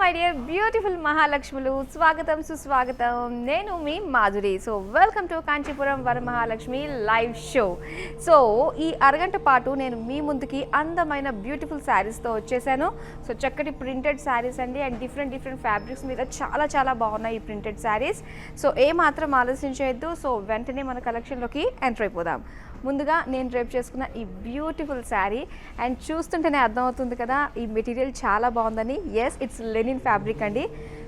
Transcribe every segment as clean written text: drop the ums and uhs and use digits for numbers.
My dear beautiful మహాలక్ష్ములు, స్వాగతం సుస్వాగతం. నేను మీ Madhuri. So welcome to Kanchipuram Varamahalakshmi live show. So ఈ అరగంట పాటు నేను మీ ముందుకి అందమైన బ్యూటిఫుల్ శారీస్తో వచ్చేసాను. సో చక్కటి ప్రింటెడ్ శారీస్ అండి, అండ్ డిఫరెంట్ ఫ్యాబ్రిక్స్ మీద చాలా చాలా బాగున్నాయి ఈ ప్రింటెడ్ శారీస్. సో ఏమాత్రం ఆలోచించవద్దు. సో వెంటనే మన కలెక్షన్లోకి ఎంటర్ అయిపోదాం. ముందుగా నేను రేపు చేసుకున్న ఈ బ్యూటిఫుల్ శారీ, అండ్ చూస్తుంటేనే అర్థమవుతుంది కదా ఈ మెటీరియల్ చాలా బాగుందని. ఎస్, ఇట్స్ లెనిన్ ఫ్యాబ్రిక్ అండి.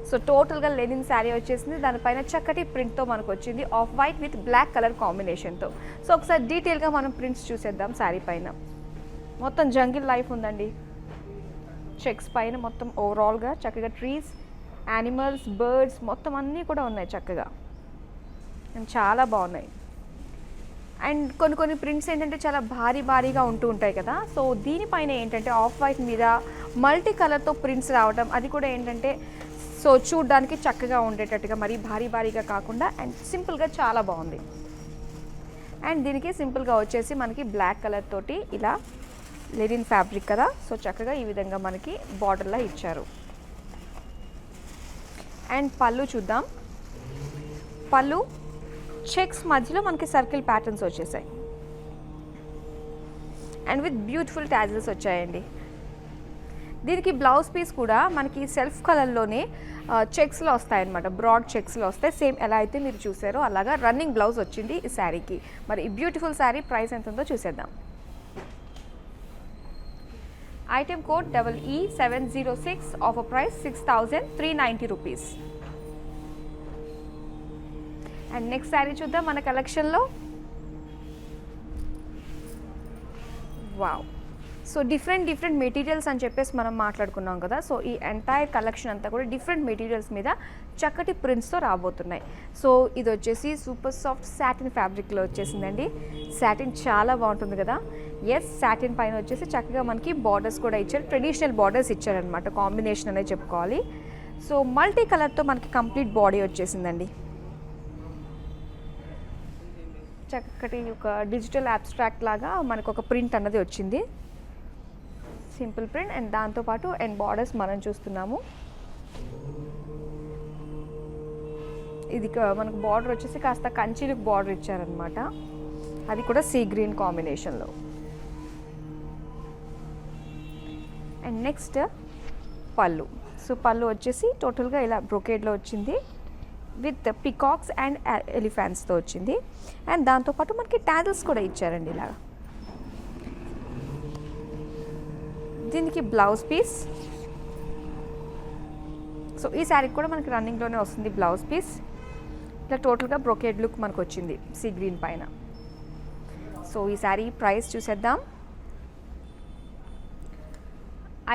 సో టోటల్గా లెనిన్ శారీ వచ్చేసింది. దానిపైన చక్కటి ప్రింట్తో మనకు వచ్చింది, off white with black colour కాంబినేషన్తో. సో ఒకసారి డీటెయిల్గా మనం ప్రింట్స్ చూసేద్దాం. శారీ పైన మొత్తం జంగిల్ లైఫ్ ఉందండి. చెక్స్ పైన మొత్తం ఓవరాల్గా చక్కగా ట్రీస్, యానిమల్స్, బర్డ్స్ మొత్తం అన్నీ కూడా ఉన్నాయి చక్కగా, అండ్ చాలా బాగున్నాయి. అండ్ కొన్ని ప్రింట్స్ ఏంటంటే చాలా భారీగా ఉంటూ ఉంటాయి కదా. సో దీనిపైన ఏంటంటే ఆఫ్ వైట్ మీద మల్టీ కలర్తో ప్రింట్స్ రావడం, అది కూడా ఏంటంటే సో చూడడానికి చక్కగా ఉండేటట్టుగా, మరీ భారీగా కాకుండా అండ్ సింపుల్గా చాలా బాగుంది. అండ్ దీనికి సింపుల్గా వచ్చేసి మనకి బ్లాక్ కలర్ తోటి ఇలా లెనిన్ ఫ్యాబ్రిక్ కదా, సో చక్కగా ఈ విధంగా మనకి బార్డర్లా ఇచ్చారు. అండ్ పళ్ళు చూద్దాం. పళ్ళు చెక్స్ మధ్యలో మనకి సర్కిల్ ప్యాటర్న్స్ వచ్చేసాయి, అండ్ విత్ బ్యూటిఫుల్ టాజిల్స్ వచ్చాయండి. దీనికి బ్లౌజ్ పీస్ కూడా మనకి సెల్ఫ్ కలర్లోనే చెక్స్లో వస్తాయన్నమాట, బ్రాడ్ చెక్స్లో వస్తాయి. సేమ్ ఎలా అయితే మీరు చూసారో అలాగా రన్నింగ్ బ్లౌజ్ వచ్చింది ఈ శారీకి. మరి ఈ బ్యూటిఫుల్ శారీ ప్రైస్ ఎంత ఉందో చూసేద్దాం. Item code EE706, offer price 6390 rupees. And next sari చూద్దాం మన కలెక్షన్లో. వావ్, సో డిఫరెంట్ మెటీరియల్స్ అని చెప్పేసి మనం మాట్లాడుకున్నాం కదా. సో ఈ ఎంటైర్ కలెక్షన్ అంతా కూడా డిఫరెంట్ మెటీరియల్స్ మీద చక్కటి ప్రింట్స్తో రాబోతున్నాయి. సో ఇది వచ్చేసి సూపర్ సాఫ్ట్ సాటిన్ ఫ్యాబ్రిక్లో వచ్చేసిందండి. సాటిన్ చాలా బాగుంటుంది కదా. ఎస్, సాటిన్ పైన వచ్చేసి చక్కగా మనకి బార్డర్స్ కూడా ఇచ్చారు, ట్రెడిషనల్ బార్డర్స్ ఇచ్చారనమాట, కాంబినేషన్ అనేది చెప్పుకోవాలి. సో మల్టీ కలర్తో మనకి కంప్లీట్ బాడీ వచ్చేసిందండి. చక్కటి ఒక డిజిటల్ అబ్స్ట్రాక్ట్ లాగా మనకు ఒక ప్రింట్ అన్నది వచ్చింది, సింపుల్ ప్రింట్. అండ్ దాంతోపాటు అండ్ బార్డర్స్ మనం చూస్తున్నాము. ఇది మనకు బార్డర్ వచ్చేసి కాస్త కంచిలకు బార్డర్ ఇచ్చారనమాట, అది కూడా సీ గ్రీన్ కాంబినేషన్లో. అండ్ నెక్స్ట్ పళ్ళు. సో పళ్ళు వచ్చేసి టోటల్గా ఇలా బ్రొకేడ్లో వచ్చింది, విత్ పికాక్స్ అండ్ ఎలిఫెంట్స్తో వచ్చింది. అండ్ దాంతోపాటు మనకి టాజిల్స్ కూడా ఇచ్చారండి ఇలా. దీనికి బ్లౌజ్ పీస్. సో ఈ శారీకి కూడా మనకి రన్నింగ్లోనే వస్తుంది బ్లౌజ్ పీస్. ఇలా టోటల్గా బ్రొకేడ్ లుక్ మనకు వచ్చింది సీ గ్రీన్ పైన. సో ఈ శారీ ప్రైస్ చూసేద్దాం.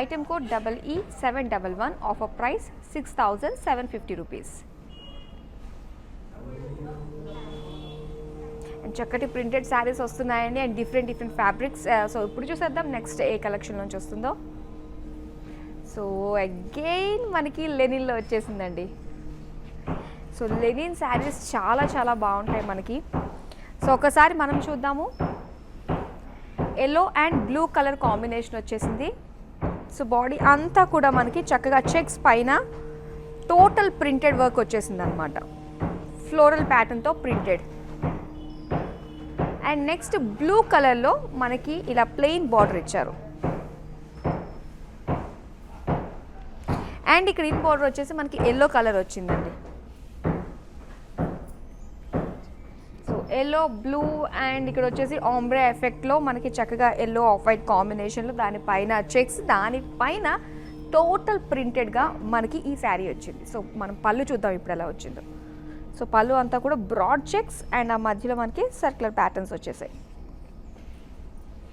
Item code EE711, offer price 6750 rupees. And చక్కటి ప్రింటెడ్ శారీస్ వస్తున్నాయండి, అండ్ డిఫరెంట్ ఫ్యాబ్రిక్స్. సో ఇప్పుడు చూసేద్దాం నెక్స్ట్ ఏ కలెక్షన్ నుంచి వస్తుందో. సో అగైన్ మనకి లెనిన్లో వచ్చేసిందండి. సో లెనిన్ శారీస్ చాలా చాలా బాగుంటాయి మనకి. సో ఒకసారి మనం చూద్దాము. Yellow and blue colour combination వచ్చేసింది. సో బాడీ అంతా కూడా మనకి చక్కగా చెక్స్ పైన టోటల్ ప్రింటెడ్ వర్క్ వచ్చేసింది అనమాట, ఫ్లోరల్ ప్యాటర్న్తో ప్రింటెడ్. అండ్ నెక్స్ట్ బ్లూ కలర్లో మనకి ఇలా ప్లెయిన్ బార్డర్ ఇచ్చారు. అండ్ ఇక్కడ ఇన్ బార్డర్ వచ్చేసి మనకి ఎల్లో కలర్ వచ్చిందండి. సో ఎల్లో, బ్లూ అండ్ ఇక్కడ వచ్చేసి ఆంబ్రే ఎఫెక్ట్లో మనకి చక్కగా ఎల్లో ఆఫ్ వైట్ కాంబినేషన్లో దానిపైన చెక్స్, దానిపైన టోటల్ ప్రింటెడ్గా మనకి ఈ శారీ వచ్చింది. సో మనం పళ్ళు చూద్దాం ఇప్పుడు ఎలా వచ్చిందో. సో పళ్ళు అంతా కూడా బ్రాడ్ చెక్స్, అండ్ ఆ మధ్యలో మనకి సర్క్యులర్ ప్యాటర్న్స్ వచ్చేసాయి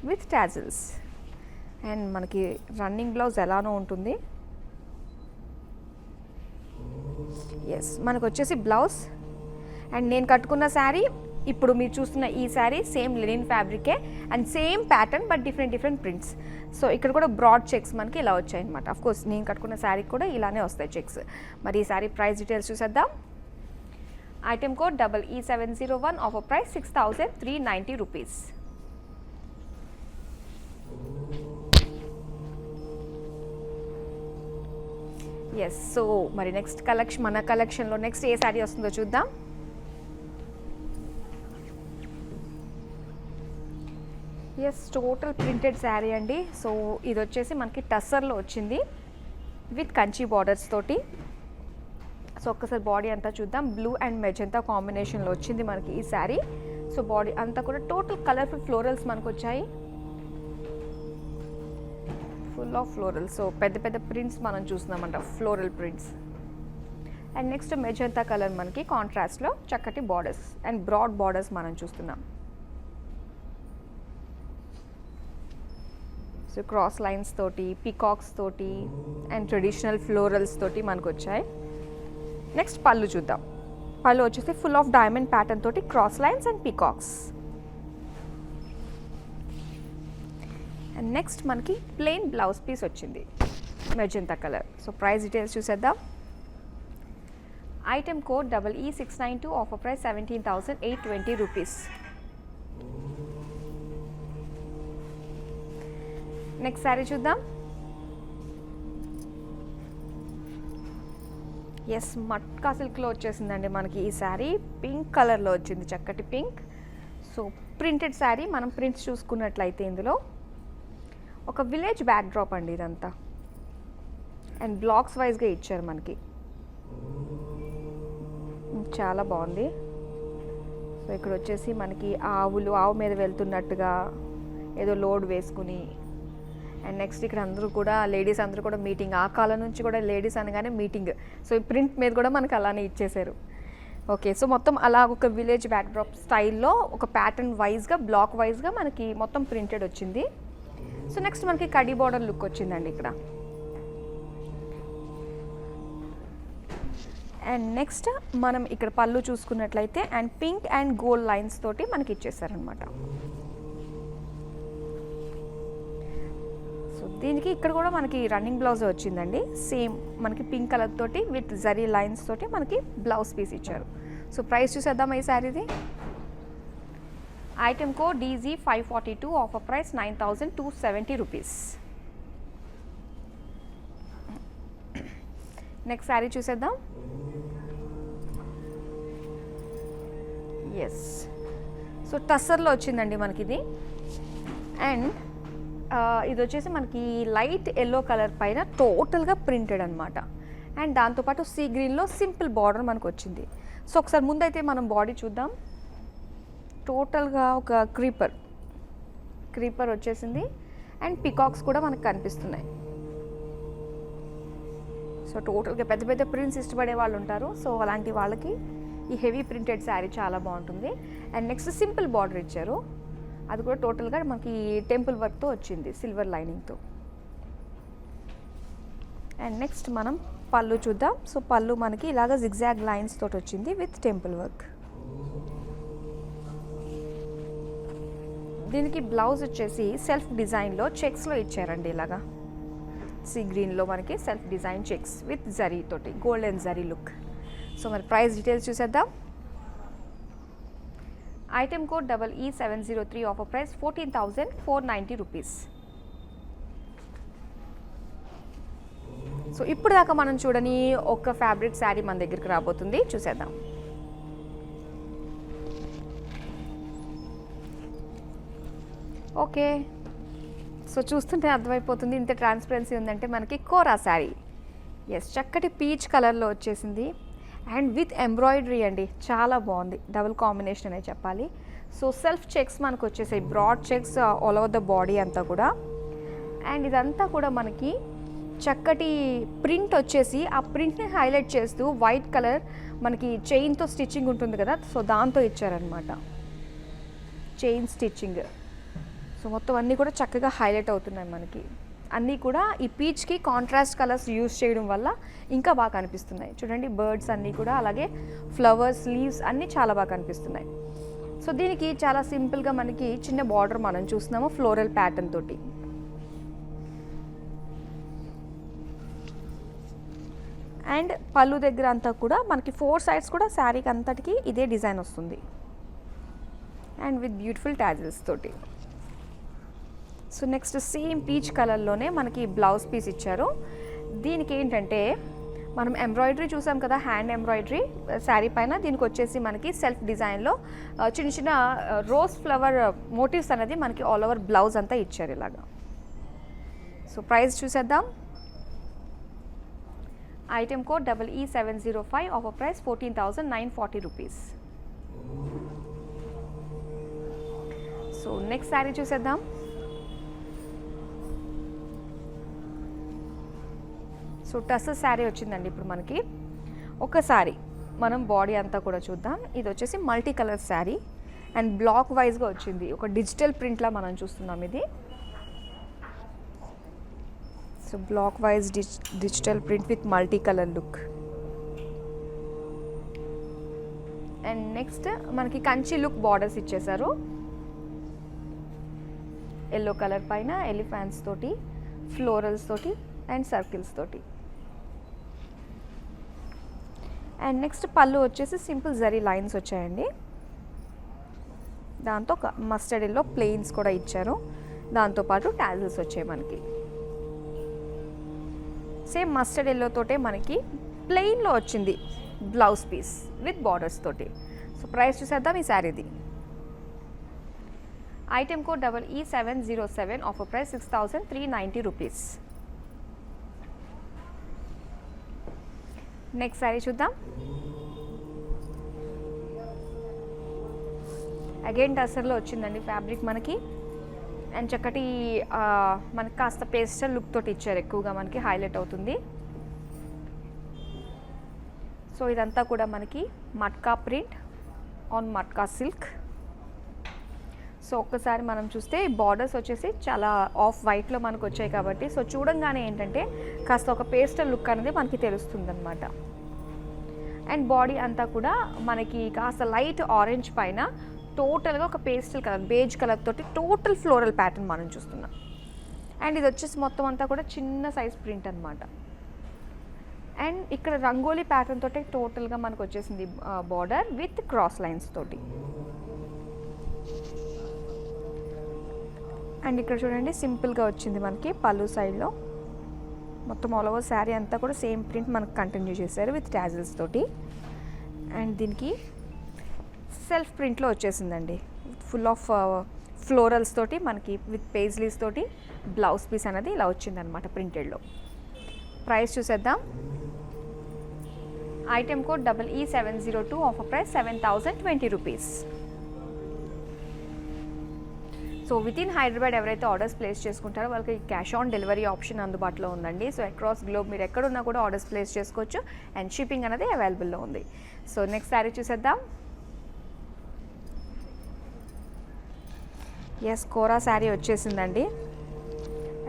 విత్ టాజిల్స్. అండ్ మనకి రన్నింగ్ బ్లౌజ్ ఎలానో ఉంటుంది. ఎస్, మనకు వచ్చేసి బ్లౌజ్. అండ్ నేను కట్టుకున్న శారీ, ఇప్పుడు మీరు చూస్తున్న ఈ శారీ సేమ్ లెనిన్ ఫ్యాబ్రికే and same pattern, but different prints. So ఇక్కడ కూడా బ్రాడ్ చెక్స్ మనకి ఇలా వచ్చాయి అనమాట. అఫ్కోర్స్ నేను కట్టుకున్న శారీకి కూడా ఇలానే వస్తాయి చెక్స్. మరి ఈ శారీ ప్రైస్ డీటెయిల్స్ చూసేద్దాం. Item code EE701, offer price 6390 rupees. Yes. So మరి నెక్స్ట్ కలెక్షన్, మన కలెక్షన్లో నెక్స్ట్ ఏ శారీ వస్తుందో చూద్దాం. ఎస్, టోటల్ ప్రింటెడ్ శారీ అండి. సో ఇది వచ్చేసి మనకి టస్సర్లో వచ్చింది విత్ కంచి బార్డర్స్ తోటి. సో ఒక్కసారి బాడీ అంతా చూద్దాం. బ్లూ అండ్ మెజెంతా కాంబినేషన్లో వచ్చింది మనకి ఈ శారీ. సో బాడీ అంతా కూడా టోటల్ కలర్ఫుల్ ఫ్లోరల్స్ మనకు వచ్చాయి, ఫుల్ ఆఫ్ ఫ్లోరల్స్. సో పెద్ద పెద్ద ప్రింట్స్ మనం చూస్తున్నామంట, floral prints. And next magenta colour మనకి కాంట్రాస్ట్లో చక్కటి బార్డర్స్ అండ్ బ్రాడ్ బార్డర్స్ మనం చూస్తున్నాం. సో క్రాస్ లైన్స్ తోటి, పీకాక్స్ తోటి అండ్ ట్రెడిషనల్ ఫ్లోరల్స్ తోటి మనకు వచ్చాయి. నెక్స్ట్ పళ్ళు చూద్దాం. పళ్ళు వచ్చేసి ఫుల్ ఆఫ్ డైమండ్ ప్యాటర్న్ తోటి cross lines and peacocks. And next మనకి ప్లెయిన్ బ్లౌజ్ పీస్ వచ్చింది magenta colour. So price details చూసేద్దాం. Item code EE692, offer price 17,820 rupees. Next sari చూద్దాం. ఎస్, మట్కా సిల్క్లో వచ్చేసిందండి మనకి ఈ శారీ. పింక్ కలర్లో వచ్చింది, చక్కటి పింక్. So printed sari. మనం ప్రింట్స్ చూసుకున్నట్లయితే ఇందులో ఒక విలేజ్ బ్యాక్ డ్రాప్ అండి ఇదంతా, అండ్ బ్లాక్స్ వైజ్గా ఇచ్చారు మనకి. చాలా బాగుంది. సో ఇక్కడ వచ్చేసి మనకి ఆవు మీద వెళ్తున్నట్టుగా ఏదో లోడ్ వేసుకుని, అండ్ నెక్స్ట్ ఇక్కడ అందరూ కూడా లేడీస్ అందరూ కూడా మీటింగ్. ఆ కాలం నుంచి కూడా లేడీస్ అనగానే మీటింగ్. సో ఈ ప్రింట్ మీద కూడా మనకు అలానే ఇచ్చేసారు. ఓకే, సో మొత్తం అలా ఒక విలేజ్ బ్యాక్డ్రాప్ స్టైల్లో ఒక ప్యాటర్న్ వైజ్గా, బ్లాక్ వైజ్గా మనకి మొత్తం ప్రింటెడ్ వచ్చింది. సో నెక్స్ట్ మనకి కడీ బార్డర్ లుక్ వచ్చిందండి ఇక్కడ. అండ్ నెక్స్ట్ మనం ఇక్కడ పళ్ళు చూసుకున్నట్లయితే and pink and gold lines తోటి మనకి ఇచ్చేసారనమాట. దీనికి ఇక్కడ కూడా మనకి రన్నింగ్ బ్లౌజ్ వచ్చిందండి. సేమ్ మనకి పింక్ కలర్ తోటి విత్ జరీ లైన్స్ తోటి మనకి బ్లౌజ్ పీస్ ఇచ్చారు. సో ప్రైస్ చూసేద్దాం ఈ శారీది. Item code DZ542, offer price 9,270 rupees. Next sari చూసేద్దాం. ఎస్, సో టస్సర్లో వచ్చిందండి మనకి ఇది. అండ్ ఇది వచ్చేసి మనకి లైట్ ఎల్లో కలర్ పైన టోటల్గా ప్రింటెడ్ అనమాట. అండ్ దాంతోపాటు సీ గ్రీన్లో సింపుల్ బార్డర్ మనకు వచ్చింది. సో ఒకసారి ముందైతే మనం బాడీ చూద్దాం. టోటల్గా ఒక క్రీపర్ వచ్చేసింది అండ్ పికాక్స్ కూడా మనకు కనిపిస్తున్నాయి. సో టోటల్గా పెద్ద పెద్ద ప్రింట్స్ ఇష్టపడే వాళ్ళు ఉంటారు. సో అలాంటి వాళ్ళకి ఈ హెవీ ప్రింటెడ్ శారీ చాలా బాగుంటుంది. అండ్ నెక్స్ట్ సింపుల్ బార్డర్ ఇచ్చారు, అది కూడా టోటల్గా మనకి టెంపుల్ వర్క్తో వచ్చింది, సిల్వర్ లైనింగ్తో. అండ్ నెక్స్ట్ మనం పళ్ళు చూద్దాం. సో పళ్ళు మనకి ఇలాగ జిగ్జాగ్ లైన్స్ తోటి వచ్చింది విత్ టెంపుల్ వర్క్. దీనికి బ్లౌజ్ వచ్చేసి సెల్ఫ్ డిజైన్లో చెక్స్లో ఇచ్చారండి. ఇలాగా సీ గ్రీన్లో మనకి self design checks with zari తోటి, గోల్డెన్ జరీ లుక్. సో మరి ప్రైస్ డీటెయిల్స్ చూసేద్దాం. Item code EE703, offer price 14,490 rupees. So ఇప్పుడు దాకా మనం చూడని ఒక ఫ్యాబ్రిక్ శారీ మన దగ్గరికి రాబోతుంది, చూసేద్దాం. ఓకే, సో చూస్తుంటే అర్థమైపోతుంది ఇంత ట్రాన్స్పరెన్సీ ఉందంటే మనకి కోరా శారీ. ఎస్, చక్కటి పీచ్ కలర్లో వచ్చేసింది అండ్ విత్ ఎంబ్రాయిడరీ అండి, చాలా బాగుంది. డబుల్ కాంబినేషన్ అనే చెప్పాలి. సో సెల్ఫ్ చెక్స్ మనకు వచ్చేసాయి, broad checks all over the body అంతా కూడా. అండ్ ఇదంతా కూడా మనకి చక్కటి ప్రింట్ వచ్చేసి ఆ ప్రింట్ని హైలైట్ చేస్తూ వైట్ కలర్ మనకి చైన్తో స్టిచ్చింగ్ ఉంటుంది కదా, సో దాంతో ఇచ్చారనమాట చైన్ స్టిచ్చింగ్. సో మొత్తం అన్నీ కూడా చక్కగా హైలైట్ అవుతున్నాయి మనకి. అన్నీ కూడా ఈ పీచ్కి కాంట్రాస్ట్ కలర్స్ యూస్ చేయడం వల్ల ఇంకా బాగా కనిపిస్తున్నాయి. చూడండి, బర్డ్స్ అన్నీ కూడా, అలాగే ఫ్లవర్స్, లీవ్స్ అన్నీ చాలా బాగా కనిపిస్తున్నాయి. సో దీనికి చాలా సింపుల్గా మనకి చిన్న బార్డర్ మనం చూస్తున్నాము ఫ్లోరల్ ప్యాటర్న్ తోటి. అండ్ పళ్ళు దగ్గర అంతా కూడా మనకి 4 సైడ్స్ కూడా శారీకి అంతటికి ఇదే డిజైన్ వస్తుంది అండ్ విత్ బ్యూటిఫుల్ టాజిల్స్ తోటి. సో నెక్స్ట్ సేమ్ పీచ్ కలర్లోనే మనకి బ్లౌజ్ పీస్ ఇచ్చారు. దీనికి ఏంటంటే మనం ఎంబ్రాయిడరీ చూసాం కదా, హ్యాండ్ ఎంబ్రాయిడరీ శారీ పైన. దీనికి వచ్చేసి మనకి సెల్ఫ్ డిజైన్లో చిన్న చిన్న రోజ్ ఫ్లవర్ మోటివ్స్ అనేది మనకి ఆల్ ఓవర్ బ్లౌజ్ అంతా ఇచ్చారు ఇలాగా. సో ప్రైస్ చూసేద్దాం. Item code EE705, offer price 14,940 rupees. So next sari చూసేద్దాం. సో టస్సర్ శారీ వచ్చిందండి ఇప్పుడు మనకి. ఒకసారి మనం బాడీ అంతా కూడా చూద్దాం. ఇది వచ్చేసి multi colour sari and black వైజ్గా వచ్చింది. ఒక డిజిటల్ ప్రింట్లా మనం చూస్తున్నాం ఇది. So black wise digital print with multi colour look. And next మనకి కంచి లుక్ బార్డర్స్ ఇచ్చేసారు. ఎల్లో కలర్ పైన ఎలిఫాంట్స్ తోటి, ఫ్లోరల్స్ తోటి అండ్ సర్కిల్స్ తోటి. అండ్ నెక్స్ట్ పళ్ళు వచ్చేసి సింపుల్ జరీ లైన్స్ వచ్చాయండి. దాంతో ఒక మస్టర్డ్ ఎల్లో ప్లెయిన్స్ కూడా ఇచ్చారు. దాంతోపాటు టాజిల్స్ వచ్చాయి మనకి. సేమ్ మస్టర్డ్ ఎల్లో తోటే మనకి ప్లెయిన్లో వచ్చింది బ్లౌజ్ పీస్ విత్ బార్డర్స్ తోటి. సో ప్రైస్ చూసేద్దాం ఈ శారీది. Item code EE707, offer price 6,390 rupees. Next sari చూద్దాం. అగైన్ టసర్లో వచ్చిందండి ఫ్యాబ్రిక్ మనకి. అండ్ చక్కటి మనకి కాస్త పేస్టల్ లుక్ తోటి ఇచ్చారు, ఎక్కువగా మనకి హైలైట్ అవుతుంది. సో ఇదంతా కూడా మనకి matka print on matka silk. So ఒక్కసారి మనం చూస్తే బార్డర్స్ వచ్చేసి చాలా ఆఫ్ వైట్లో మనకు వచ్చాయి కాబట్టి సో చూడంగానే ఏంటంటే కాస్త ఒక పేస్టల్ లుక్ అనేది మనకి తెలుస్తుంది అనమాట. అండ్ బాడీ అంతా కూడా మనకి కాస్త లైట్ ఆరెంజ్ పైన టోటల్గా ఒక పేస్టల్ కలర్, బేజ్ కలర్ తోటి టోటల్ ఫ్లోరల్ ప్యాటర్న్ మనం చూస్తున్నాం. అండ్ ఇది వచ్చేసి మొత్తం అంతా కూడా చిన్న సైజ్ ప్రింట్ అనమాట. అండ్ ఇక్కడ రంగోలీ ప్యాటర్న్ తోటి టోటల్గా మనకు వచ్చేసింది బార్డర్ విత్ క్రాస్ లైన్స్ తోటి. అండ్ ఇక్కడ చూడండి సింపుల్గా వచ్చింది మనకి పళ్ళు సైడ్లో. మొత్తం ఆల్ ఓవర్ శారీ అంతా కూడా సేమ్ ప్రింట్ మనకు కంటిన్యూ చేశారు విత్ టాజిల్స్ తోటి. అండ్ దీనికి సెల్ఫ్ ప్రింట్లో వచ్చేసిందండి, ఫుల్ ఆఫ్ ఫ్లోరల్స్ తోటి మనకి విత్ పేజ్లీస్ తోటి బ్లౌజ్ పీస్ అనేది ఇలా వచ్చిందనమాట ప్రింటెడ్లో. ప్రైస్ చూసేద్దాం. Item code EE702, offer price 7,020 rupees. So with in Hyderabad ఎవరైతే ఆర్డర్స్ ప్లేస్ చేసుకుంటారో వాళ్ళకి క్యాష్ ఆన్ డెలివరీ ఆప్షన్ అందుబాటులో ఉందండి. సో అక్రాస్ గ్లోబ్ మీరు ఎక్కడున్నా కూడా ఆర్డర్స్ ప్లేస్ చేసుకోవచ్చు అండ్ షిప్పింగ్ అనేది అవైలబుల్లో ఉంది. సో నెక్స్ట్ శారీ చూసేద్దాం. ఎస్, కోరా శారీ వచ్చేసిందండి.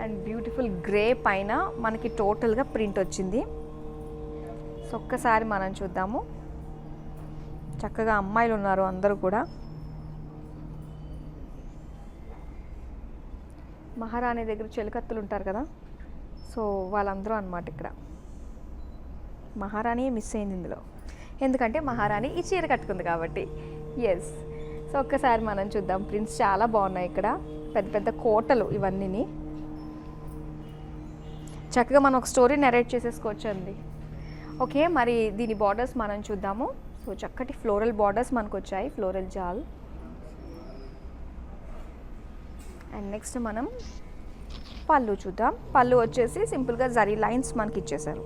అండ్ బ్యూటిఫుల్ గ్రే పైన మనకి టోటల్గా ప్రింట్ వచ్చింది. సో ఒక్కసారి మనం చూద్దాము. చక్కగా అమ్మాయిలు ఉన్నారు అందరూ కూడా. మహారాణి దగ్గర చెలికత్తులు ఉంటారు కదా, సో వాళ్ళందరూ అనమాట. ఇక్కడ మహారాణి మిస్ అయింది ఇందులో, ఎందుకంటే మహారాణి ఈ చీర కట్టుకుంది కాబట్టి. ఎస్, సో ఒక్కసారి మనం చూద్దాం. ప్రింట్స్ చాలా బాగున్నాయి. ఇక్కడ పెద్ద పెద్ద కోటలు ఇవన్నీ. చక్కగా మనం ఒక స్టోరీ నెరేట్ చేసేసుకోవచ్చు అండి. ఓకే, మరి దీని బార్డర్స్ మనం చూద్దాము. సో చక్కటి ఫ్లోరల్ బార్డర్స్ మనకు వచ్చాయి, ఫ్లోరల్ జాల్. అండ్ నెక్స్ట్ మనం పళ్ళు చూద్దాం. పళ్ళు వచ్చేసి సింపుల్గా జరీ లైన్స్ మనకి ఇచ్చేసారు.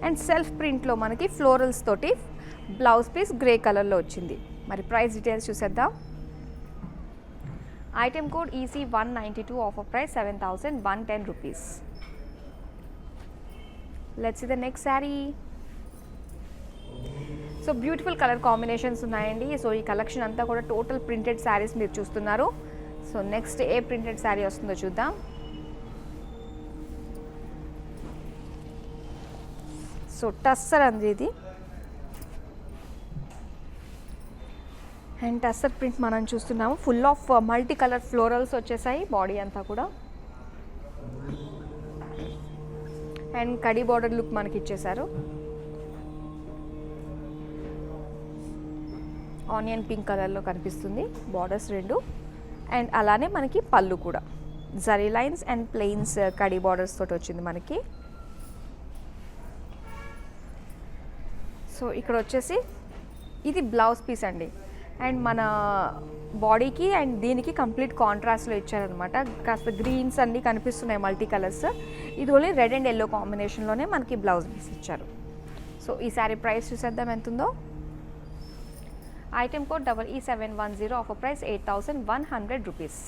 అండ్ సెల్ఫ్ ప్రింట్లో మనకి ఫ్లోరల్స్ తోటి బ్లౌజ్ పీస్ గ్రే కలర్లో వచ్చింది. మరి ప్రైస్ డీటెయిల్స్ చూసేద్దాం. Item code EC192, offer price 7,110 rupees. Let's see the next sari. So beautiful colour combinations ఉన్నాయండి. సో ఈ కలెక్షన్ అంతా కూడా టోటల్ ప్రింటెడ్ శారీస్ మీరు చూస్తున్నారు. సో నెక్స్ట్ ఏ ప్రింటెడ్ శారీ వస్తుందో చూద్దాం. సో టస్సర్ అంది ఇది. అండ్ టస్సర్ ప్రింట్ మనం చూస్తున్నాము. Full of multi colour florals వచ్చేసాయి బాడీ అంతా కూడా. అండ్ కడీ బార్డర్ లుక్ మనకి ఇచ్చేసారు. ఆనియన్ పింక్ కలర్లో కనిపిస్తుంది బార్డర్స్ రెండు. అండ్ అలానే మనకి పళ్ళు కూడా zari lines and plains khadi borders తోటి వచ్చింది మనకి. సో ఇక్కడ వచ్చేసి ఇది బ్లౌజ్ పీస్ అండి. అండ్ మన బాడీకి అండ్ దీనికి కంప్లీట్ కాంట్రాస్ట్లో ఇచ్చారనమాట. కాస్త గ్రీన్స్ అన్నీ కనిపిస్తున్నాయి, మల్టీ కలర్స్. ఇది ఓన్లీ రెడ్ అండ్ ఎల్లో కాంబినేషన్లోనే మనకి బ్లౌజ్ పీస్ ఇచ్చారు. సో ఈ శారీ ప్రైస్ చూసేద్దాం ఎంత ఉందో. Item code EE710, offer price 8100 rupees.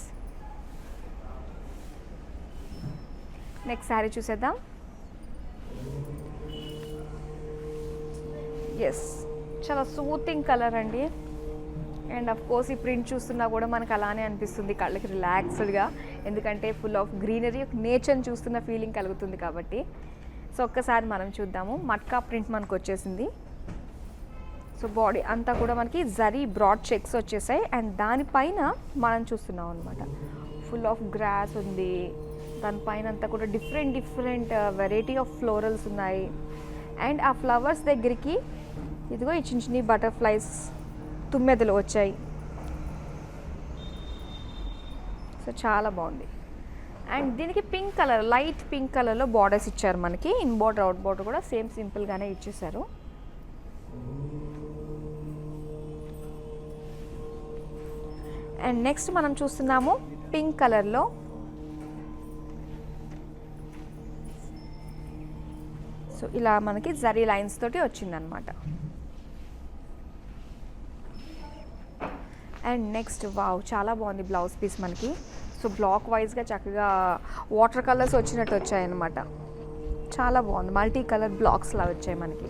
Next sari చూసేద్దాం. ఎస్, చాలా సూతింగ్ కలర్ అండి. అండ్ అఫ్ కోర్స్ ఈ ప్రింట్ చూస్తున్నా కూడా మనకు అలానే అనిపిస్తుంది, కళ్ళకి రిలాక్స్డ్గా. ఎందుకంటే ఫుల్ ఆఫ్ గ్రీనరీ, నేచర్ని చూస్తున్న ఫీలింగ్ కలుగుతుంది కాబట్టి. సో ఒక్కసారి మనం చూద్దాము. మట్కా ప్రింట్ మనకు వచ్చేసింది. సో బాడీ అంతా కూడా మనకి జరీ బ్రాడ్ చెక్స్ వచ్చేసాయి. అండ్ దానిపైన మనం చూస్తున్నాం అనమాట ఫుల్ ఆఫ్ గ్రాస్ ఉంది. దానిపైన అంతా కూడా డిఫరెంట్ వెరైటీ ఆఫ్ ఫ్లోరల్స్ ఉన్నాయి. అండ్ ఆ ఫ్లవర్స్ దగ్గరికి ఇదిగో ఈ చిన్న చిన్న బటర్ఫ్లైస్, తుమ్మెదలు వచ్చాయి. సో చాలా బాగుంది. అండ్ దీనికి పింక్ కలర్, లైట్ పింక్ కలర్లో బార్డర్స్ ఇచ్చారు మనకి. ఇన్ బార్డర్ అవుట్ బార్డర్ కూడా సేమ్ సింపుల్గానే ఇచ్చేసారు. అండ్ నెక్స్ట్ మనం చూస్తున్నాము పింక్ కలర్లో సో ఇలా మనకి జరీ లైన్స్ తోటి వచ్చిందనమాట. అండ్ నెక్స్ట్ వావ్, చాలా బాగుంది బ్లౌజ్ పీస్ మనకి. సో బ్లాక్ వైజ్గా చక్కగా వాటర్ కలర్స్ వచ్చినట్టు వచ్చాయన్నమాట. చాలా బాగుంది, మల్టీ కలర్ బ్లాక్స్లా వచ్చాయి మనకి.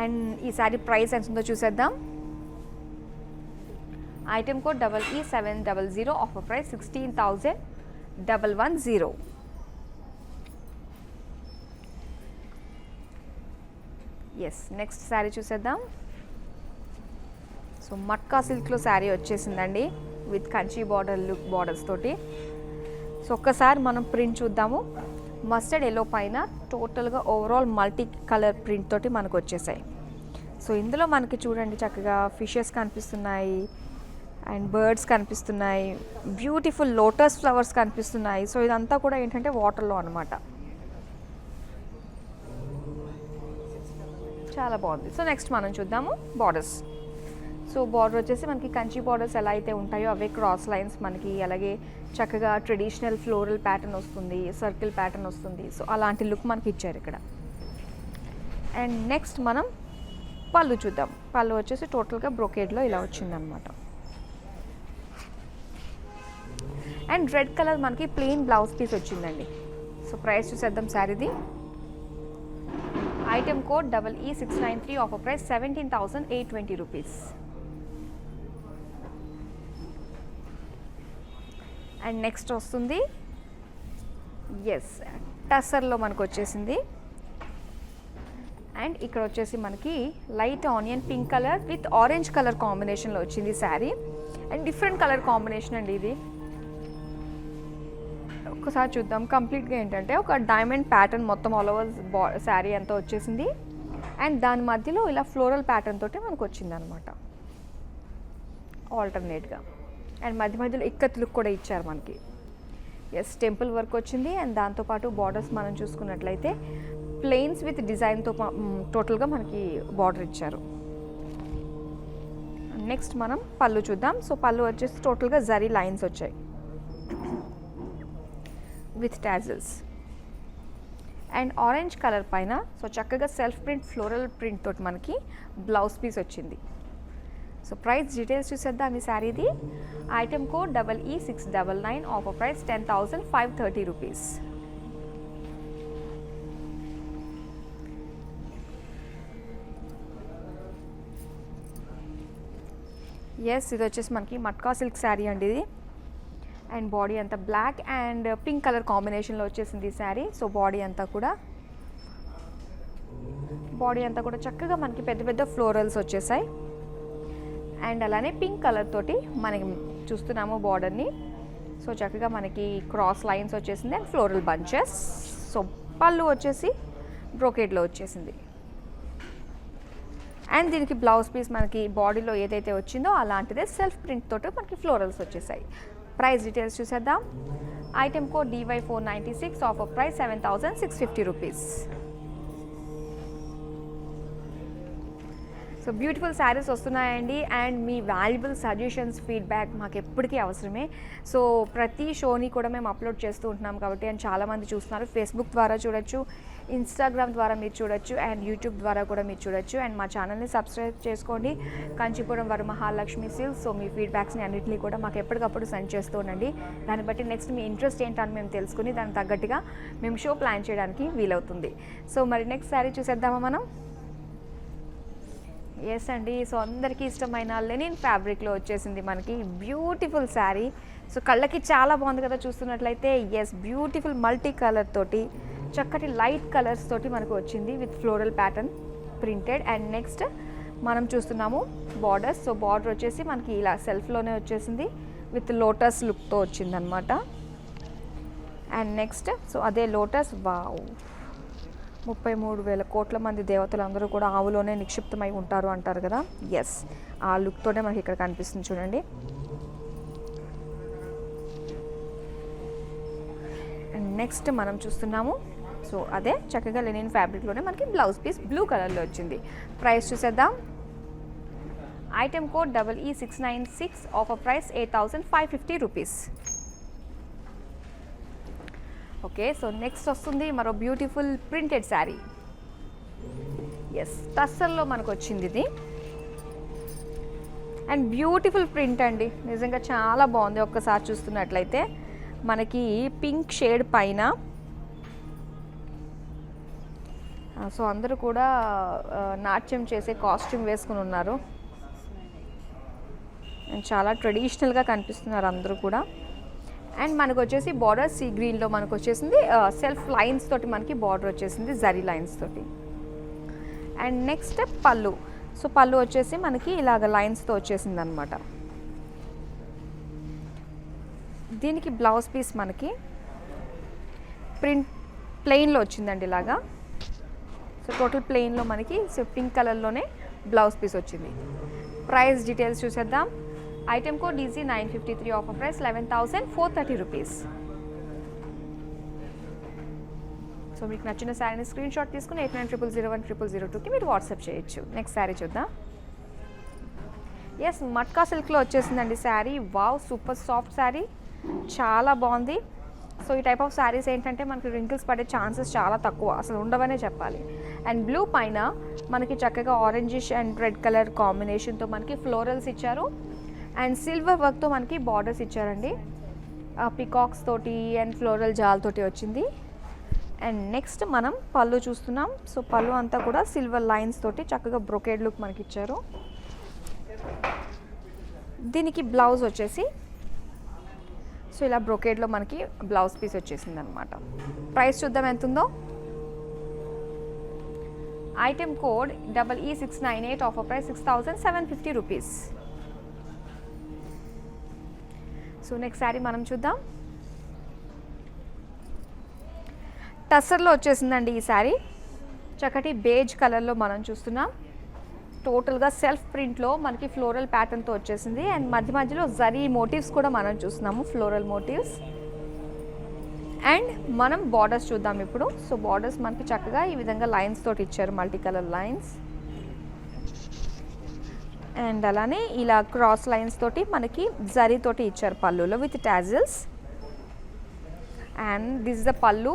అండ్ ఈ శారీ ప్రైస్ ఎంత ఉందో చూసేద్దాం. Item code EE700, offer price 16,110. Yes, next sari చూసేద్దాం. సో మట్కా సిల్క్లో శారీ వచ్చేసిందండి with Kanchi border look borders తోటి. సో ఒక్కసారి మనం ప్రింట్ చూద్దాము. మస్టర్డ్ ఎల్లో పైన టోటల్గా ఓవరాల్ మల్టీ కలర్ ప్రింట్ తోటి మనకు వచ్చేసాయి. సో ఇందులో మనకి చూడండి చక్కగా ఫిషెస్ కనిపిస్తున్నాయి అండ్ బర్డ్స్ కనిపిస్తున్నాయి, బ్యూటిఫుల్ లోటస్ ఫ్లవర్స్ కనిపిస్తున్నాయి. సో ఇదంతా కూడా ఏంటంటే వాటర్లో అనమాట. చాలా బాగుంది. సో నెక్స్ట్ మనం చూద్దాము బార్డర్స్. సో బార్డర్ వచ్చేసి మనకి కంచి బార్డర్స్ ఎలా అయితే ఉంటాయో అవే క్రాస్ లైన్స్ మనకి, అలాగే చక్కగా ట్రెడిషనల్ ఫ్లోరల్ ప్యాటర్న్ వస్తుంది, సర్కిల్ ప్యాటర్న్ వస్తుంది. సో అలాంటి లుక్ మనకి ఇచ్చారు ఇక్కడ. అండ్ నెక్స్ట్ మనం పళ్ళు చూద్దాం. పళ్ళు వచ్చేసి టోటల్గా బ్రొకేడ్లో ఇలా వచ్చిందనమాట. అండ్ రెడ్ కలర్ మనకి ప్లెయిన్ బ్లౌజ్ పీస్ వచ్చిందండి. సో ప్రైస్ చూసేద్దాం శారీది. Item code EE693, offer price 17,820 rupees. And next వస్తుంది ఎస్ టసర్లో మనకు వచ్చేసింది. అండ్ ఇక్కడ వచ్చేసి మనకి light onion pink colour with orange colour కాంబినేషన్లో వచ్చింది sari. And different colour combination అండి ఇది. ఒక్కసారి చూద్దాం. కంప్లీట్గా ఏంటంటే ఒక డైమండ్ ప్యాటర్న్ మొత్తం ఆల్ ఓవర్ శారీ అంతా వచ్చేసింది. అండ్ దాని మధ్యలో ఇలా ఫ్లోరల్ ప్యాటర్న్ తోటి మనకు వచ్చింది అనమాట ఆల్టర్నేట్గా. అండ్ మధ్య మధ్యలో ఇక్కత్ లుక్ కూడా ఇచ్చారు మనకి. ఎస్, టెంపుల్ వర్క్ వచ్చింది. అండ్ దాంతోపాటు బార్డర్స్ మనం చూసుకున్నట్లయితే ప్లెయిన్స్ విత్ డిజైన్తో టోటల్గా మనకి బార్డర్ ఇచ్చారు. నెక్స్ట్ మనం పళ్ళు చూద్దాం. సో పళ్ళు వచ్చేసి టోటల్గా జరీ లైన్స్ వచ్చాయి with tassels. And orange colour పైన సో చక్కగా సెల్ఫ్ ప్రింట్ ఫ్లోరల్ ప్రింట్ తోటి మనకి బ్లౌజ్ పీస్ వచ్చింది. సో ప్రైస్ డీటెయిల్స్ చూసేద్దాం ఈ శారీది. Item code EE699, offer price 10,530 rupees. Yes, ఇది వచ్చేసి మనకి మట్కా సిల్క్ శారీ అండి ఇది. అండ్ బాడీ అంతా బ్లాక్ అండ్ పింక్ కలర్ కాంబినేషన్లో వచ్చేసింది ఈ శారీ. సో బాడీ అంతా కూడా చక్కగా మనకి పెద్ద పెద్ద ఫ్లోరల్స్ వచ్చేసాయి. అండ్ అలానే పింక్ కలర్ తోటి మనకి చూస్తున్నాము బార్డర్ని. సో చక్కగా మనకి క్రాస్ లైన్స్ వచ్చేసింది and floral bunches. So pallu వచ్చేసి బ్రోకేడ్లో వచ్చేసింది. అండ్ దీనికి బ్లౌజ్ పీస్ మనకి బాడీలో ఏదైతే వచ్చిందో అలాంటిదే సెల్ఫ్ ప్రింట్ తోటి మనకి ఫ్లోరల్స్ వచ్చేసాయి. ప్రైస్ డీటెయిల్స్ చూసేద్దాం. Item code DY496, offer price 7,650 rupees. So beautiful sarees వస్తున్నాయండి. అండ్ మీ వాల్యుబుల్ సజెషన్స్, ఫీడ్బ్యాక్ మాకు ఎప్పటికీ అవసరమే. సో ప్రతి షోని కూడా మేము అప్లోడ్ చేస్తూ ఉంటున్నాం కాబట్టి, అండ్ చాలామంది చూస్తున్నారు. ఫేస్బుక్ ద్వారా చూడొచ్చు, ఇన్స్టాగ్రామ్ ద్వారా మీరు చూడొచ్చు, అండ్ యూట్యూబ్ ద్వారా కూడా మీరు చూడొచ్చు. అండ్ మా ఛానల్ని సబ్స్క్రైబ్ చేసుకోండి, కాంచీపురం వరమహాలక్ష్మి సిల్క్స్. సో మీ ఫీడ్బ్యాక్స్ని అన్నింటినీ కూడా మాకు ఎప్పటికప్పుడు సెండ్ చేస్తూ ఉండండి. దాన్ని బట్టి నెక్స్ట్ మీ ఇంట్రెస్ట్ ఏంటని మేము తెలుసుకుని దానికి తగ్గట్టుగా మేము షో ప్లాన్ చేయడానికి వీలవుతుంది. సో మరి నెక్స్ట్ శారీ చూసేద్దామా మనం? ఎస్ అండి. సో అందరికీ ఇష్టమైన లెనిన్ ఫ్యాబ్రిక్లో వచ్చేసింది మనకి బ్యూటిఫుల్ శారీ. సో కళ్ళకి చాలా బాగుంది కదా చూస్తున్నట్లయితే. ఎస్, బ్యూటిఫుల్ మల్టీ కలర్ తోటి, చక్కటి లైట్ కలర్స్ తోటి మనకు వచ్చింది with floral pattern printed. And next మనం చూస్తున్నాము బార్డర్స్. సో బార్డర్ వచ్చేసి మనకి ఇలా సెల్ఫ్లోనే వచ్చేసింది విత్ లోటస్ లుక్తో వచ్చిందనమాట. అండ్ నెక్స్ట్ సో అదే లోటస్. వావ్, 33,000 కోట్ల మంది దేవతలందరూ కూడా ఆవులోనే నిక్షిప్తమై ఉంటారు అంటారు కదా. ఎస్, ఆ లుక్తోనే మనకి ఇక్కడ కనిపిస్తుంది చూడండి. అండ్ నెక్స్ట్ మనం చూస్తున్నాము సో అదే చక్కగా లెనిన్ ఫ్యాబ్రిక్లోనే మనకి బ్లౌజ్ పీస్ బ్లూ కలర్లో వచ్చింది. ప్రైస్ చూసేద్దాం. Item code EE696, offer price 8,550 rupees. Okay, so next వస్తుంది మరో బ్యూటిఫుల్ ప్రింటెడ్ శారీ. ఎస్, టస్సర్లో మనకు వచ్చింది ఇది. అండ్ బ్యూటిఫుల్ ప్రింట్ అండి, నిజంగా చాలా బాగుంది. ఒక్కసారి చూస్తున్నట్లయితే మనకి పింక్ షేడ్ పైన, సో అందరూ కూడా నాట్యం చేసే కాస్ట్యూమ్ వేసుకుని ఉన్నారు. అండ్ చాలా ట్రెడిషనల్గా కనిపిస్తున్నారు అందరూ కూడా. అండ్ మనకు వచ్చేసి బార్డర్ సీ గ్రీన్లో మనకు వచ్చేసింది సెల్ఫ్ లైన్స్ తోటి మనకి బార్డర్ వచ్చేసింది జరీ లైన్స్ తోటి. అండ్ నెక్స్ట్ పళ్ళు. సో పళ్ళు వచ్చేసి మనకి ఇలాగ లైన్స్తో వచ్చేసింది అనమాట. దీనికి బ్లౌజ్ పీస్ మనకి ప్రింట్ ప్లెయిన్లో వచ్చిందండి ఇలాగా. సో టోటల్ ప్లెయిన్లో మనకి సో పింక్ కలర్లోనే బ్లౌజ్ పీస్ వచ్చింది. ప్రైస్ డీటెయిల్స్ చూసేద్దాం. Item code EC953, offer price 11,430 rupees. So మీకు నచ్చిన శారీని స్క్రీన్ షాట్ తీసుకుని 8900010002కి మీరు వాట్సాప్ చేయొచ్చు. నెక్స్ట్ శారీ చూద్దాం. ఎస్, మట్కా సిల్క్లో వచ్చేసిందండి sari. Wow, super soft sari, చాలా బాగుంది. సో ఈ టైప్ ఆఫ్ శారీస్ ఏంటంటే మనకి రింకిల్స్ పడే ఛాన్సెస్ చాలా తక్కువ, అసలు ఉండవనే చెప్పాలి. అండ్ బ్లూ పైన మనకి చక్కగా ఆరెంజిష్ అండ్ రెడ్ కలర్ కాంబినేషన్తో మనకి ఫ్లోరల్స్ ఇచ్చారు. అండ్ సిల్వర్ వర్క్తో మనకి బార్డర్స్ ఇచ్చారండి, పికాక్స్ తోటి అండ్ ఫ్లోరల్ జాల్ తోటి వచ్చింది. అండ్ నెక్స్ట్ మనం పళ్ళు చూస్తున్నాం. సో పళ్ళు అంతా కూడా సిల్వర్ లైన్స్ తోటి చక్కగా బ్రొకేడ్ లుక్ మనకి ఇచ్చారు. దీనికి బ్లౌజ్ వచ్చేసి సో ఇలా బ్రొకేడ్లో మనకి బ్లౌజ్ పీస్ వచ్చేసింది అనమాట. ప్రైస్ చూద్దాం ఎంత ఉందో. Item code EE698, offer price 6,750 rupees. So next sari మనం చూద్దాం. టస్సర్లో వచ్చేసిందండి ఈ శారీ. చక్కటి బేజ్ కలర్లో మనం చూస్తున్నాం. టోటల్గా సెల్ఫ్ ప్రింట్లో మనకి ఫ్లోరల్ ప్యాటర్న్తో వచ్చేసింది. అండ్ మధ్య మధ్యలో జరీ మోటివ్స్ కూడా మనం చూస్తున్నాము, ఫ్లోరల్ మోటివ్స్. అండ్ మనం బార్డర్స్ చూద్దాం ఇప్పుడు. సో బార్డర్స్ మనకి చక్కగా ఈ విధంగా లైన్స్ తోటి ఇచ్చారు, మల్టీ కలర్ లైన్స్. అండ్ అలానే ఇలా క్రాస్ లైన్స్ తోటి మనకి జరీ తోటి ఇచ్చారు పళ్ళులో with tassels. And this is the pallu,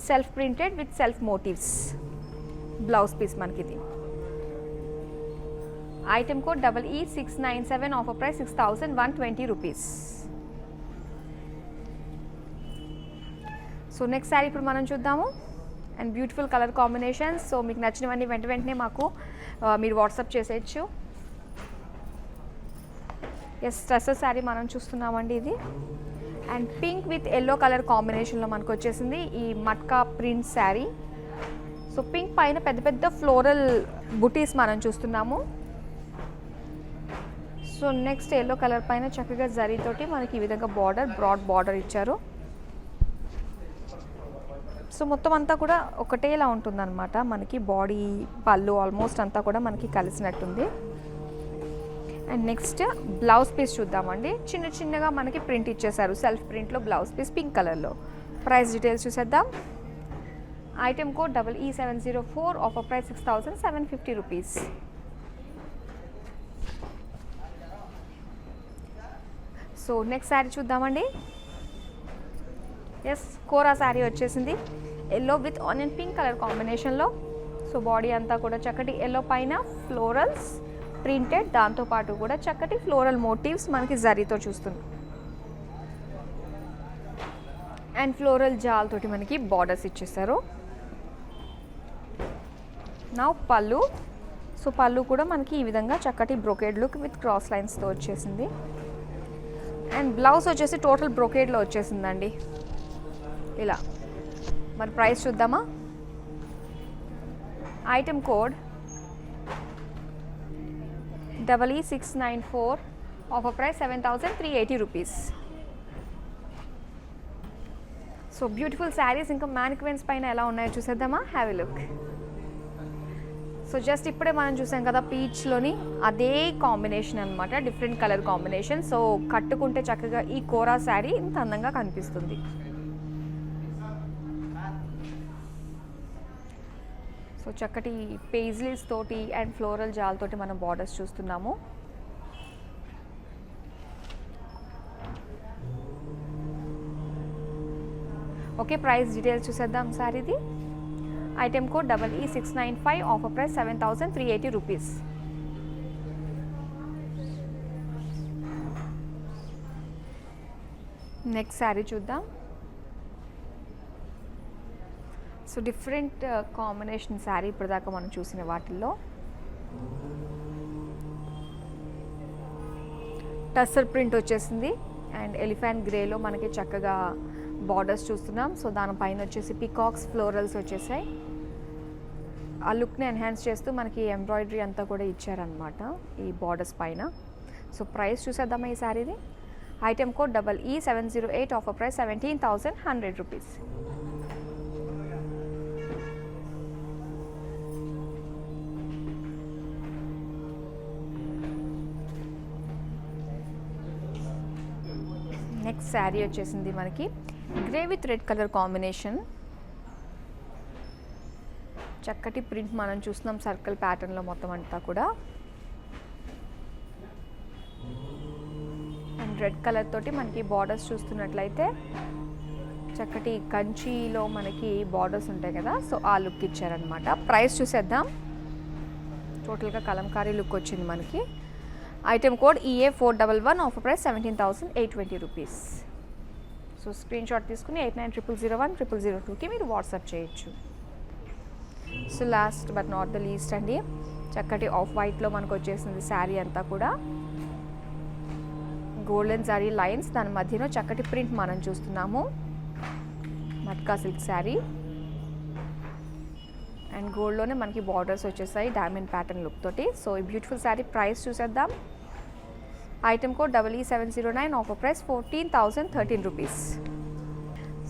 self printed with self motifs. Blouse piece మనకి ఇది. Item code EE697, offer price 6,120 rupees. So next sari ఇప్పుడు మనం చూద్దాము. And beautiful colour combinations. So మీకు నచ్చినవన్నీ వెంటనే మాకు మీరు వాట్సాప్ చేసేయచ్చు. ఎస్, స్ట్రెస్సెస్ శారీ మనం చూస్తున్నామండి ఇది. And pink with yellow colour కాంబినేషన్లో మనకు వచ్చేసింది ఈ matka print sari. So pink పైన పెద్ద పెద్ద ఫ్లోరల్ బుటీస్ మనం చూస్తున్నాము. సో నెక్స్ట్ ఎల్లో కలర్ పైన చక్కగా జరీతోటి మనకి ఈ విధంగా బార్డర్, బ్రాడ్ బార్డర్ ఇచ్చారు. సో మొత్తం అంతా కూడా ఒకటేలా ఉంటుందన్నమాట. మనకి బాడీ, పళ్ళు ఆల్మోస్ట్ అంతా కూడా మనకి కలిసినట్టుంది. అండ్ నెక్స్ట్ బ్లౌజ్ పీస్ చూద్దామండి. చిన్న చిన్నగా మనకి ప్రింట్ ఇచ్చేసారు, సెల్ఫ్ ప్రింట్లో బ్లౌజ్ పీస్ పింక్ కలర్లో. ప్రైస్ డీటెయిల్స్ చూసేద్దాం. Item code EE704, offer price 6,750 rupees. So next sari చూద్దామండి. ఎస్, కోరా శారీ వచ్చేసింది yellow with onion pink colour కాంబినేషన్లో. సో బాడీ అంతా కూడా చక్కటి ఎల్లో పైన ఫ్లోరల్స్ ప్రింటెడ్, దాంతోపాటు కూడా చక్కటి ఫ్లోరల్ మోటివ్స్ మనకి జరీతో చూస్తుంది. అండ్ ఫ్లోరల్ జాల్ తోటి మనకి బార్డర్స్ ఇచ్చేసారు. నా పళ్ళు, సో పళ్ళు కూడా మనకి ఈ విధంగా చక్కటి బ్రోకేడ్ లుక్ విత్ క్రాస్ లైన్స్తో వచ్చేసింది. అండ్ బ్లౌజ్ వచ్చేసి టోటల్ బ్రోకేడ్లో వచ్చేసిందండి ఇలా. మరి ప్రైస్ చూద్దామా. Item code EE694, offer price 7,380 rupees. So beautiful saris ఇంకా మ్యానిక్వెన్స్ పైన ఎలా ఉన్నాయో చూసేద్దామా. Have a look. So just ఇప్పుడే మనం చూసాం కదా పీచ్లోని అదే కాంబినేషన్ అనమాట, డిఫరెంట్ కలర్ కాంబినేషన్. సో కట్టుకుంటే చక్కగా ఈ కోరా శారీ ఇంత అందంగా కనిపిస్తుంది. సో చక్కటి పేజ్లీస్ తోటి అండ్ ఫ్లోరల్ జాల్ తోటి మనం బార్డర్స్ చూస్తున్నాము. ఓకే, ప్రైస్ డీటెయిల్స్ చూసేద్దాం శారీది. Item code EE695, offer price 7,380 rupees. Next sari చూద్దాం. సో డిఫరెంట్ కాంబినేషన్ శారీ ఇప్పటిదాకా మనం చూసిన వాటిల్లో. టస్సర్ ప్రింట్ వచ్చేసింది అండ్ ఎలిఫెంట్ గ్రేలో మనకి చక్కగా బార్డర్స్ చూస్తున్నాం. సో దానిపైన వచ్చేసి పికాక్స్ ఫ్లోరల్స్ వచ్చేసాయి. ఆ లుక్ని ఎన్హాన్స్ చేస్తూ మనకి ఎంబ్రాయిడరీ అంతా కూడా ఇచ్చారనమాట ఈ బార్డర్స్ పైన. సో ప్రైస్ చూసేద్దామా ఈ శారీది. Item code EE708, offer price 17,100 rupees. Next sari వచ్చేసింది మనకి grey with red colour combination. చక్కటి ప్రింట్ మనం చూస్తున్నాం సర్కిల్ ప్యాటర్న్లో మొత్తం అంతా కూడా. అండ్ రెడ్ కలర్ తోటి మనకి బార్డర్స్ చూస్తున్నట్లయితే చక్కటి కంచిలో మనకి బార్డర్స్ ఉంటాయి కదా, సో ఆ లుక్ ఇచ్చారనమాట. ప్రైస్ చూసేద్దాం. టోటల్గా కలంకారీ లుక్ వచ్చింది మనకి. Item code EA411, offer price 17,820 rupees. So screen shot తీసుకుని 8900010002కి మీరు వాట్సాప్ చేయొచ్చు. So last but not the least అండి, చక్కటి ఆఫ్ వైట్లో మనకు వచ్చేసింది శారీ అంతా కూడా. గోల్డెన్ జరీ లైన్స్, దాని మధ్యలో చక్కటి ప్రింట్ మనం చూస్తున్నాము. మట్కా సిల్క్ శారీ అండ్ గోల్డ్లోనే మనకి బార్డర్స్ వచ్చేసాయి డైమండ్ ప్యాటర్న్ లుక్ తోటి. సో ఈ బ్యూటిఫుల్ శారీ ప్రైస్ చూసేద్దాం. Item code EE709, offer price 14,013 rupees.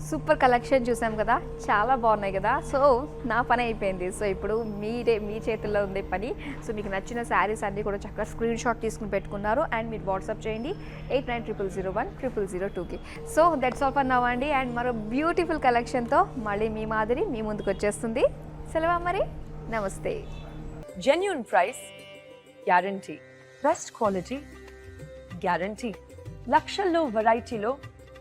Super collection చూసాం కదా, చాలా బాగున్నాయి కదా. సో నా పని అయిపోయింది. సో ఇప్పుడు మీ చేతుల్లో ఉంది పని. సో మీకు నచ్చిన శారీస్ అన్నీ కూడా చక్కగా స్క్రీన్ షాట్ తీసుకుని పెట్టుకున్నారు అండ్ మీరు వాట్సాప్ చేయండి 8900010002కి. So that's all for now అండి. అండ్ మరో బ్యూటిఫుల్ కలెక్షన్తో మళ్ళీ మీ మాదిరి మీ ముందుకు వచ్చేస్తుంది. సెలవా మరి, నమస్తే. Genuine price, guarantee. Best quality, guarantee. లక్షల్లో వెరైటీలో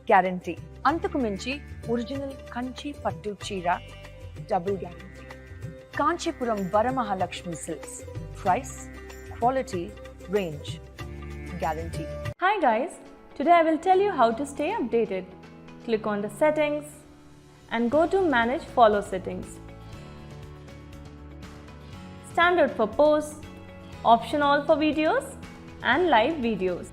గ్యారంటీ. అంతకు మించి ఒరిజినల్ కంచి పట్టు చీర double guarantee. Kanchipuram Varamahalakshmi silks. Price, quality, range, guarantee. Hi guys, today I will tell you how to stay updated. Click on the settings and go to manage follow settings. Standard for posts, option all for videos and live videos.